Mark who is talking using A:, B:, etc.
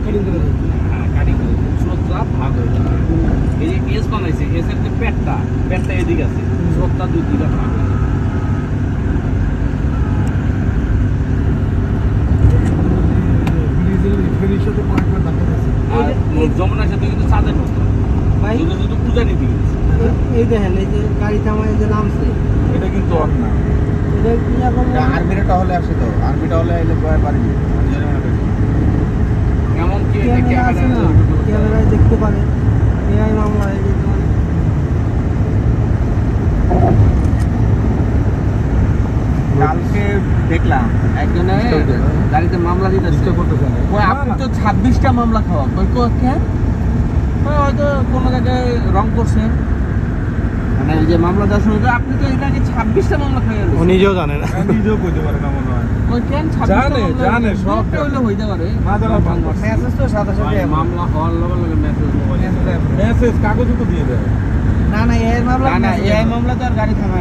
A: Cutting করে দেয়।
B: হ্যাঁ কাটিং করে স্রোতটা ভাগ হয়ে যাবে। এই যে এস বানাইছে, এসের যে পেটটা এদিকে আছে, স্রোতটা দুই দিকে ভাগ হয়ে যাবে।
A: ব্রিজের ফেরির সাথে কয়েকবার ধাক্কা দিয়েছে।
B: আর যমুনার সাথে কিন্তু চাঁদের মতো
C: ভাই
B: শুধু শুধু পূজা নিতে গেছে।
C: এই দেখেন এই যে গাড়ি থামায় যে নামছে
D: এটা কিন্তু অন না।
C: এটা কি রকম
D: আর্মিরা টহলে আসে তো, আর্মি টহলে এলে কয় পারিনি।
B: এমনকি
C: ক্যামেরা আছে না ক্যামেরায় দেখতে পারে এআই মামলা হয়ে যেতে পারে।
D: কালকে দেখলাম একজনে গাড়িতে মামলা দিতেছে, কই আপনি তো 26টা মামলা খাওয়া, কই কেন? হয়তো কোনো জায়গায় রং করছেন, মানে এই যে মামলা দেওয়ার সময় তো আপনি তো এর আগে 26টা মামলা খাইয়া
E: ও নিজেও জানে না।
D: নিজেও কইতে পারে না মনে হয়। কই কেন 26টা
A: জানে সব
D: হইলে হইতে পারে।
C: মেসেজ তো সাথে সাথে
B: মামলা হওয়ার লগে লগে মেসেজ মোবাইলে
A: মেসেজ কাগজও তো দিয়ে দেয়।
C: না না এআই মামলা
D: না না এই মামলা তো আর গাড়ি থামায় না।